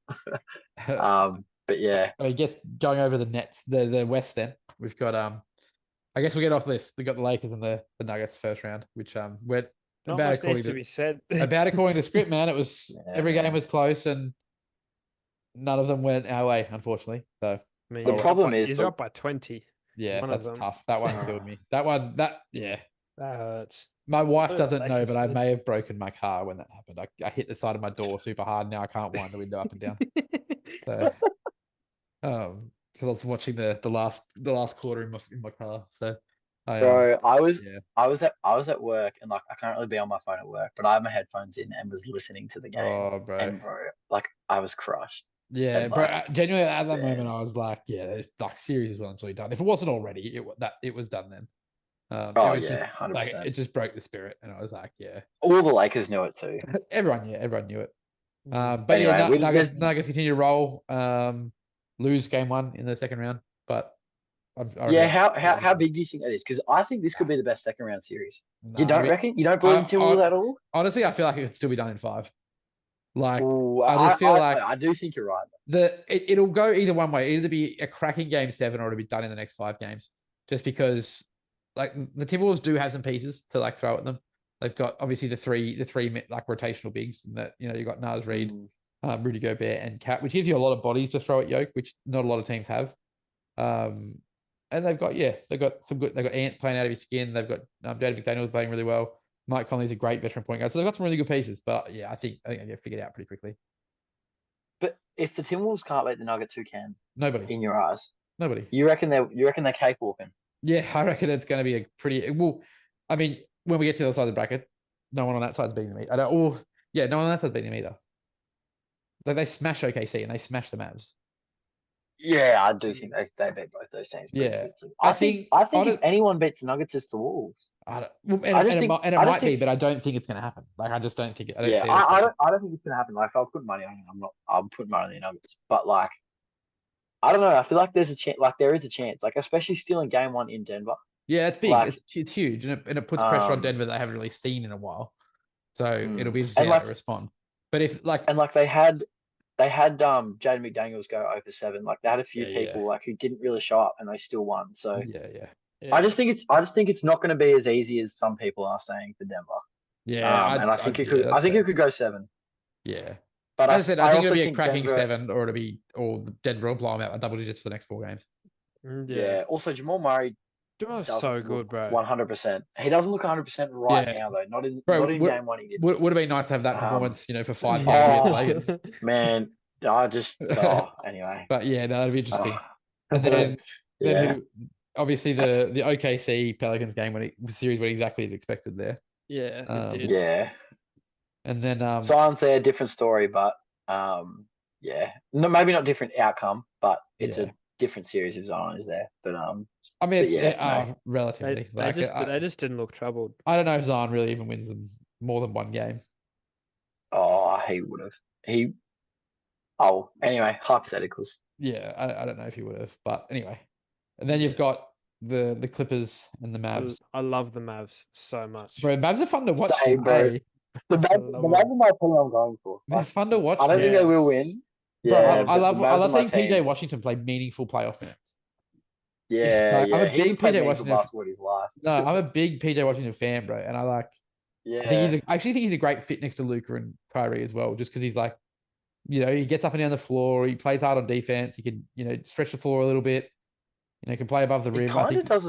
But yeah, I guess going over the Nets, the West. Then we've got I guess we'll get off this. We've got the Lakers and the Nuggets first round, which went Not about much according needs to to be said. according to script, man. It was Yeah, every game man. was close and none of them went our way, unfortunately. So I mean, The you're problem up by, is you're the- up by 20. yeah, One of that's them. tough. That one killed me. That That hurts. My wife Oh, doesn't that's know, but I just- may have broken my car when that happened. I hit the side of my door super hard. Now I can't wind the window up and down. So, because I was watching the last quarter in my car. So, bro, I was yeah. I was at work and like I can't really be on my phone at work, but I had my headphones in and was listening to the game. Oh, bro. And bro, like I was crushed. Yeah, and, bro. like, Genuinely, at that yeah. moment, I was like, "Yeah, this like series is well and truly done." If it wasn't already, it was done then. Oh, it was yeah, just, 100%. it just broke the spirit, and I was like, "Yeah." All the Lakers knew it too. Everyone knew it. Mm. But yeah, Anyway, Nuggets continue to roll. Lose game 1 in the second round, but I Yeah, reckon- how big do you think that is? Because I think this could be the best second round series. You Nah, don't we- reckon? You don't believe in Timberwolves at all? Honestly, I feel like it could still be done in 5. Like Ooh, I just feel like I do think you're right. it'll go either one way. Either be a cracking game 7 or it'll be done in the next 5 games. Just because like the Timberwolves do have some pieces to like throw at them. They've got obviously the three like rotational bigs, and that you've got Naz Reid, Mm. Rudy Gobert, and Cat, which gives you a lot of bodies to throw at Yoke, which not a lot of teams have. And they've got some good. They've got Ant playing out of his skin. They've got David McDaniels playing really well. Mike Conley's a great veteran point guard, so they've got some really good pieces. But yeah, I think they get figured out pretty quickly. But if the Timberwolves can't beat the Nuggets, who can? Nobody, In your eyes, nobody. you reckon they're cakewalking? Yeah, I reckon it's going to be a pretty well. I mean, when we get to the other side of the bracket, no one on that side's beating them. No one on that side's beating them either. Like they smash OKC and they smash the Mavs. Yeah, I do think they beat both those teams. pretty Yeah. easily. I I think think if anyone beats the Nuggets, it's the Wolves. I don't, well, I just think- it I just might be, think- but I don't think it's going to happen. Like I just don't think it. I don't Yeah, see it. I don't think it's gonna happen. Like if I'll put money on it, I'll put money on the Nuggets. But like, I don't know. I feel like there's a chance. Like there is a chance. Like especially still in game 1 in Denver. Yeah, it's big. like- It's huge, and it puts pressure on Um, Denver that they haven't really seen in a while. So it'll Mm. be interesting And how like- they respond. But if like And like they had Jaden McDaniels go over 7. Like they had a few Yeah, yeah. people like who didn't really show up and they still won. So yeah, I just think it's not going to be as easy as some people are saying for Denver. And I think it could. I think it could go 7. Yeah. But As I said, I think it'll also be a cracking Denver- 7, or Denver will blow them out by double digits for the next 4 games. Yeah. Also, Jamal Murray Jamal's doesn't so look good, bro. 100%. He doesn't look 100% right Yeah. now though. Not in Bro, game 1 he did. Would have been nice to have that Um, performance, for 5 games Oh. against the Lakers. Man, I just anyway. But yeah, no, that'd be interesting. Ah. And then Yeah. obviously the OKC Pelicans game the series went exactly as expected there. Yeah, Um, it did. Yeah. And then Zion's there, different story, but yeah. No, maybe not different outcome, but it's Yeah. a different series if Zion is there. But I mean, it's yeah, no. relatively. They just didn't look troubled. I don't know if Zion really even wins them more than one game. Oh, he would have. Anyway, hypotheticals. Yeah, I don't know if he would have, but anyway. And then you've got the Clippers and the Mavs. I love the Mavs so much. Bro, Mavs are fun to watch. Same, bro. Hey? The I Mavs love are my team I'm going for. They're fun to watch. I don't think Yeah. they will win. Bro, Yeah, I but the Mavs love are my seeing PJ team. Washington play meaningful playoff minutes. Yeah, I'm a yeah. He big hasn't played PJ meaningful Washington basketball in his life. No, I'm a big PJ Washington fan, bro, and I Yeah. I actually think he's a great fit next to Luka and Kyrie as well, just because he's like, he gets up and down the floor, he plays hard on defense, he can, stretch the floor a little bit, can play above the He rim. I kind of think, does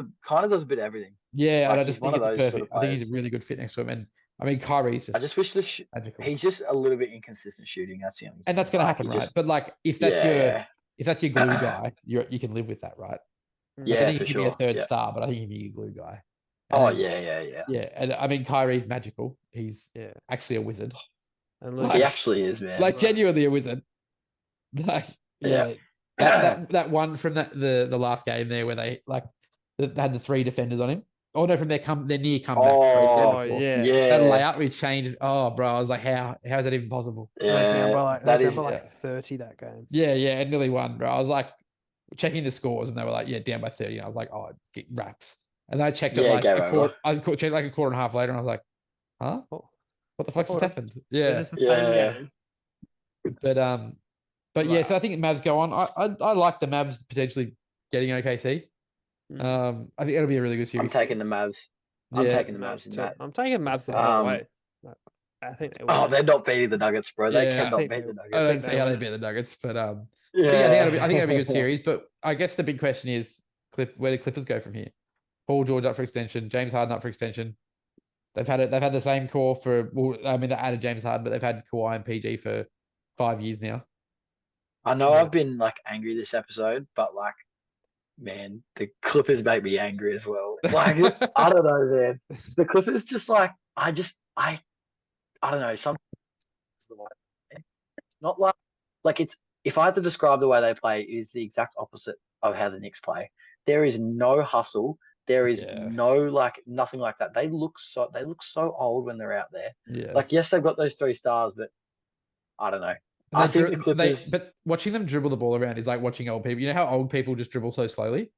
a bit of everything. yeah, and like, I he's just one think of it's those sort perfect. of I think he's a players. really good fit next to him, and I mean Kyrie's I just just wish magical, he's just a little bit inconsistent shooting. That's the only and that's thing. gonna Like, happen, he right? just- But like, if that's yeah, your glue guy, you can live with that, right? Like, yeah, I think for he can be a sure. third Yeah. star, but I think he'd be your glue guy. Oh And then- yeah. yeah, and I mean Kyrie's magical. He's Yeah. actually a wizard. And Like- He Luka, actually is, man. Like genuinely a wizard. Like Yeah. that one from the last game there where they had the 3 defenders on him. Oh no, from their near comeback. oh before. yeah. yeah, That layout we changed. Oh bro, I was like, how is that even possible? They're down by like, that they're is down by yeah. like 30 that game. Yeah, and nearly won, bro. I was like checking the scores and they were like, yeah, down by 30. And I was like, oh, get raps. And then I checked it Yeah, like game a over. quarter. Checked like a quarter and a half later, and I was like, huh? Oh, What the fuck's Hold just on. happened? Is Yeah. this the Yeah. same game? But yeah, Wow. so I think the Mavs go on. I like the Mavs potentially getting OKC. Mm. I think it'll be a really good series. I'm taking the Mavs. I'm Yeah. taking the Mavs in too. that. I'm taking Mavs the Um, whole way. Like, I think they Oh, will. they're not beating the Nuggets, bro. They Yeah, I cannot think beat they- the I Nuggets. I don't think see they how they will. beat the Nuggets, but Yeah, I think it'll be a good series. But I guess the big question is, where do Clippers go from here? Paul George up for extension, James Harden up for extension. They've had the same core for. Well, I mean, they added James Harden, but they've had Kawhi and PG for 5 years now. I know Yeah. I've been like angry this episode, but like, man, the Clippers make me angry as well. Like, I don't know, man. The Clippers just like, I don't know. Sometimes it's the way. It's not like it's. If I had to describe the way they play, it is the exact opposite of how the Knicks play. There is no hustle. There is Yeah. no like nothing like that. They look so old when they're out there. Yeah. Like, yes, they've got those 3 stars, but I don't know. I think the Clippers. But watching them dribble the ball around is like watching old people. You know how old people just dribble so slowly?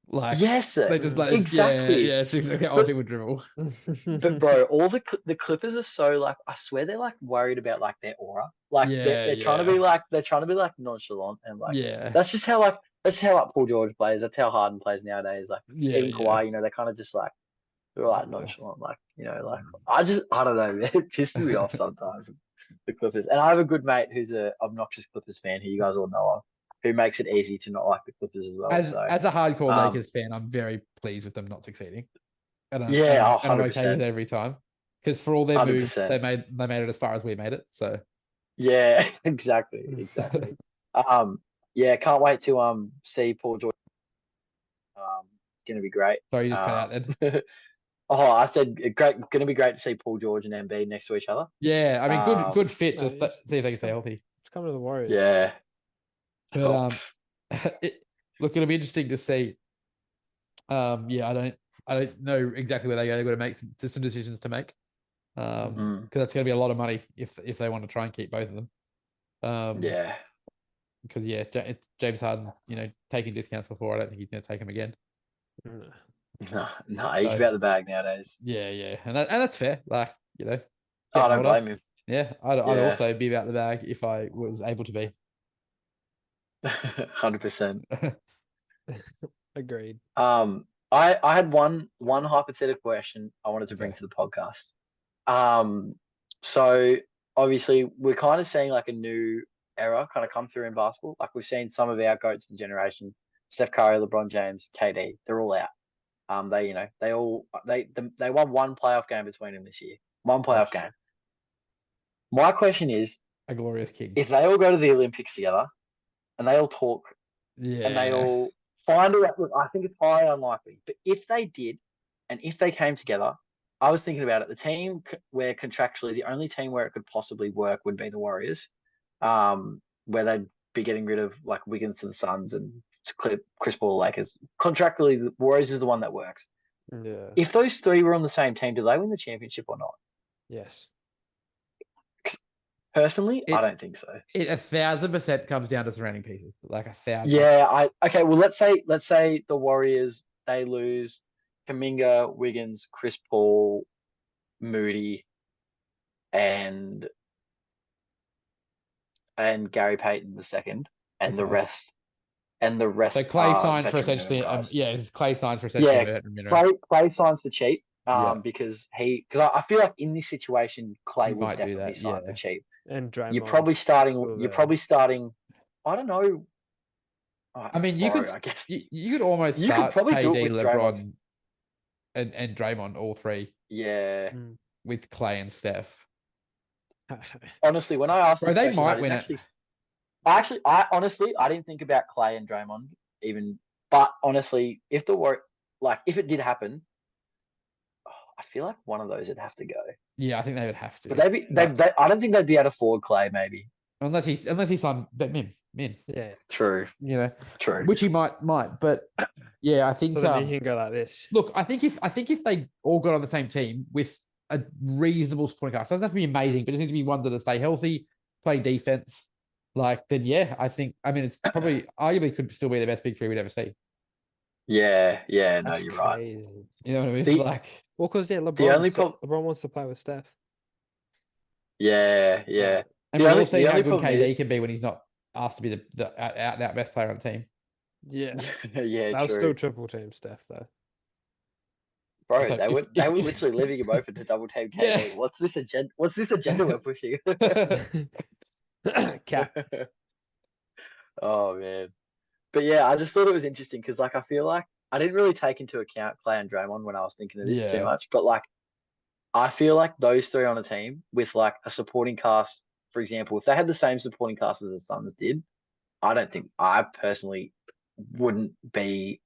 Like, Yes, they just like exactly. Yeah, it's exactly how old people dribble. But bro, all the Clippers are so like, I swear they're like worried about like their aura. Like they're trying to be like nonchalant and like Yeah. that's just how like Paul George plays. That's how Harden plays nowadays. Like even Kawhi, they're kind of just like they're like nonchalant. Like like I don't know, man. It pisses me off sometimes. The Clippers, and I have a good mate who's a obnoxious Clippers fan who you guys all know of, who makes it easy to not like the Clippers as well. As a hardcore um, Lakers fan, I'm very pleased with them not succeeding. And I'm, Yeah, and I'm okay 100%. with it every time. Because for all their moves, 100%. they made it as far as we made it. So Yeah, exactly. Yeah, can't wait to see Paul George. Gonna be great. sorry, you just cut out then. Oh, I said great. Gonna be great to see Paul George and Embiid next to each other. Yeah, I mean, good fit. no, Just it's- see if they can it's stay come- healthy. It's coming to the Warriors. Yeah. But look, it'll be interesting to see. Yeah, I don't know exactly where they go. They've got to make some decisions to make. Because Mhm. that's going to be a lot of money if they want to try and keep both of them. Yeah. Because James Harden, taking discounts before, I don't think he's going to take them again. Mm. No, he's So- about the bag nowadays. Yeah, and that's fair. Like I getting don't older. blame him. Yeah, I'd Yeah. also be about the bag if I was able to be. 100%. Agreed. I had one hypothetical question I wanted to bring Okay. to the podcast. So obviously we're kind of seeing like a new era kind of come through in basketball. Like we've seen some of our goats of the generation, Steph Curry, LeBron James, KD, they're all out. They won one playoff game between them this year. One playoff Gosh. game. My question is, A glorious king. if they all go to the Olympics together and they all talk Yeah. and they all find a look, I think it's highly unlikely. But if they did, and if they came together, I was thinking about it. The team where contractually the only team where it could possibly work would be the Warriors, where they'd be getting rid of like Wiggins to the Suns and Chris Paul Lakers. Contractually, the Warriors is the one that works. Yeah. If those 3 were on the same team, do they win the championship or not? Yes. Personally, It- I don't think so. It 1,000% comes down to surrounding pieces. Like 1,000. Yeah, okay. Well, let's say the Warriors they lose Kaminga, Wiggins, Chris Paul, Moody, and Gary Payton the second, and the Okay. rest So Clay are signs for veteran essentially, minimum guys. it's Clay signs for essentially Yeah, a veteran minimum. Clay signs for cheap. Yeah. Because I feel like in this situation, Clay He would might do definitely that, sign yeah. for cheap. And Draymond. You're probably starting. Still You're there. probably starting. I don't know. I mean, you could I guess you could almost you could start probably do it KD, with Draymond. LeBron, and Draymond all three Yeah. with Clay and Steph. Honestly, when I asked Bro, this they question, might I didn't win it. actually. I honestly, I didn't think about Clay and Draymond even. But honestly, if it did happen, I feel like one of those would have to go. Yeah, I think they would have to. But I don't think they'd be able to afford Clay. Maybe. Unless he's signed Min. Yeah. True. You know, True. which he might. But yeah, I think. So then you can go like this. Look, I think if they all got on the same team with a reasonable supporting cast, doesn't have to be amazing, but it needs to be one that'll stay healthy, play defense. Like then, yeah, I think. I mean, it's probably arguably could still be the best big three we'd ever see. Yeah. No, That's you're right. crazy. You know what I mean? The- Like, Well, because LeBron, only prob- LeBron wants to play with Steph. Yeah. and The we've only- all seen the how only good problem KD is- can be when he's not asked to be the out and out best player on the team. Yeah. Yeah. That was True. still triple team Steph though. Bro, So they if- were if- literally leaving him open to double team KD. Yeah. What's this agenda we're pushing? Cap. Oh man. But yeah, I just thought it was interesting because I feel like I didn't really take into account Clay and Draymond when I was thinking of this too Yeah. much. But I feel like those three on a team with a supporting cast, for example, if they had the same supporting cast as the Suns did, I personally wouldn't be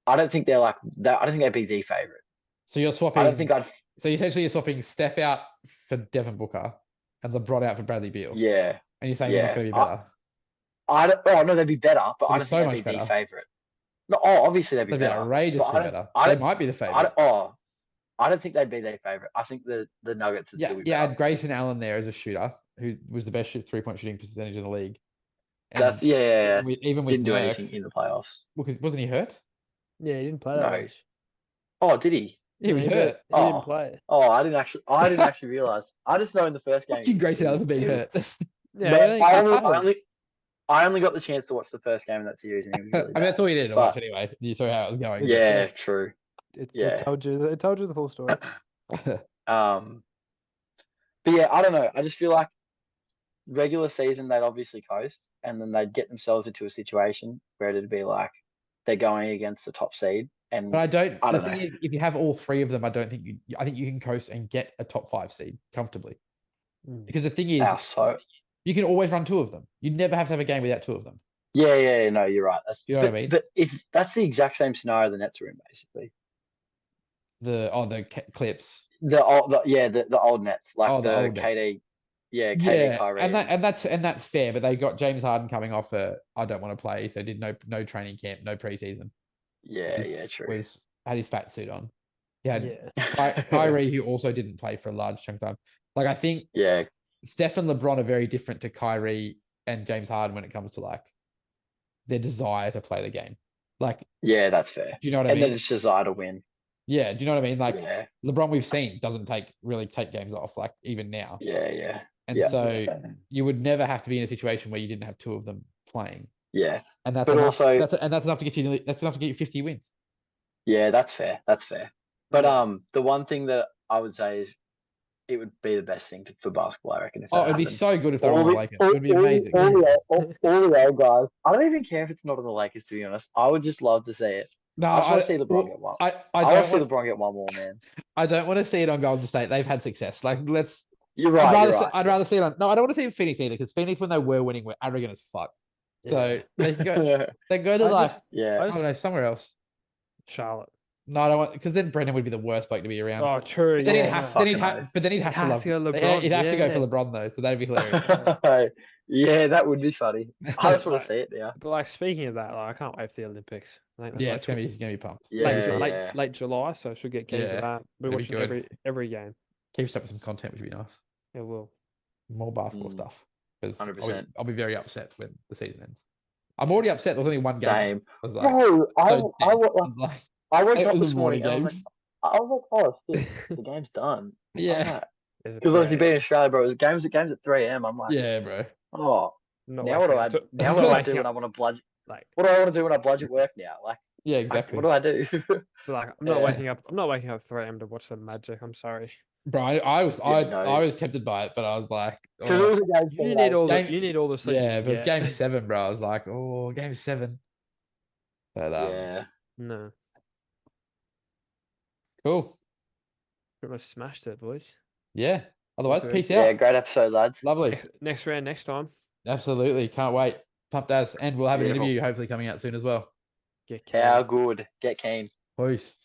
I don't think they're that. I don't think they'd be the favorite. So you're swapping. I don't think I'd. So essentially, you're swapping Steph out for Devin Booker and LeBron out for Bradley Beal. Yeah. And you're saying they're not going to be better. I don't. Oh no, they'd be better, but I They'd don't be think so they'd be much the favorite. No, obviously they'd be They'd be better. outrageously but I don't- better. I They don't- might be the favorite. I don't think they'd be their favorite. I think the Nuggets would Yeah, still be I better. had Grayson Allen there as a shooter, who was the best 3-point shooting percentage in the league. And That's yeah. even with Didn't do Nurk, anything in the playoffs. because wasn't he hurt? Yeah, he didn't play that No. much. Oh, did he? He was He hurt. didn't Oh. play. Oh, I didn't actually realize. I just know in the first game. Fucking Grayson Allen for being he was- hurt. Yeah, But he didn't- I only got the chance to watch the first game of that series, and he was I really mean, bad. that's all you needed to But- watch anyway. You saw how it was going. Yeah, true. it Yeah. told you the full story. But yeah, I don't know. I just feel like regular season they'd obviously coast, and then they'd get themselves into a situation where it'd be they're going against the top seed, and But I don't. I The don't thing know. is, if you have all three of them, I don't think you. I think you can coast and get a top 5 seed comfortably. Mm. Because the thing is, so you can always run 2 of them. You never have to have a game without 2 of them. yeah, no, you're right. You know what I mean? But if that's the exact same scenario the Nets are in, basically. The Clips. The old Nets, Oh, the the old Nets. KD, KD, Kyrie. and that's fair. But they got James Harden coming off I don't want to play, so did no training camp, no preseason. True. Had his fat suit on. He had Yeah. Kyrie, who also didn't play for a large chunk of time. I think Yeah, Steph and LeBron are very different to Kyrie and James Harden when it comes to their desire to play the game. yeah, that's fair. Do you know what I And mean? then it's desire to win. Yeah, do you know what I mean? Yeah, LeBron, we've seen doesn't really take games off, even now. yeah. And Yeah. so you would never have to be in a situation where you didn't have 2 of them playing. Yeah, And that's But enough, also- that's enough to get you. That's enough to get you 50 wins. yeah, that's fair. That's fair. But the one thing that I would say is it would be the best thing for basketball, I reckon. If that Oh, it'd be happened. so good if they were on the Lakers. It would be all- amazing. All the old guys. I don't even care if it's not on the Lakers, to be honest. I would just love to see it. No, I just want to see LeBron get one. I I want don't to see want. LeBron get one more, man. I don't want to see it on Golden State. They've had success. Let's. You're right. I'd rather see it on. No, I don't want to see it in Phoenix either, because Phoenix, when they were winning, were arrogant as fuck. So they can go. They go to I just- yeah. I don't know, somewhere else. Charlotte. No, I don't want, because then Brendan would be the worst bloke to be around. Oh, true. Then yeah, he'd have, no. then he'd fucking have, oath. but then he'd have to Have love. to go LeBron, He'd have to go for yeah. LeBron though, so that'd be hilarious. Yeah, that would be funny. I just want to see it now. But speaking of that, I can't wait for the Olympics. I think that's Yeah, it's gonna be pumped. Yeah, late, yeah. late July, so I should get keen Yeah, for that. We're that'd be watching good. every game. Keep us up with some content, which would be nice. Yeah, well. More basketball Mm, stuff. Because 100%. I'll be very upset when the season ends. I'm already upset. There's only one game. Same. I was like, Bro, so dead. I woke it up was a this morning morning and game. I was like, oh shit, the game's done. Yeah. Because obviously being in Australia, bro, it was games at 3 a.m. I'm like, Yeah, bro. oh, Not now what do waking I up to- now I'm what not do I waking do when up, I want to bludgeon? like, What do I want to do when I budget work now? Like, Yeah, like, exactly. what do I do? like I'm not Yeah. waking up. I'm not waking up 3 a.m. to watch the Magic. I'm sorry. Bro, I no. was tempted by it, but I was like, Because it oh, was a game. You need all the Game- you need all the sleep. yeah, you if it was can game get. 7, bro. I was like, oh, game 7. But Yeah. No, cool. pretty much smashed it, boys. Yeah. Otherwise, good. peace Yeah, out. great episode, lads. Lovely. Next round, next time. Absolutely. Can't wait. Pumped as. And we'll have an Beautiful. interview hopefully coming out soon as well. Get How keen. good. Get keen. Peace.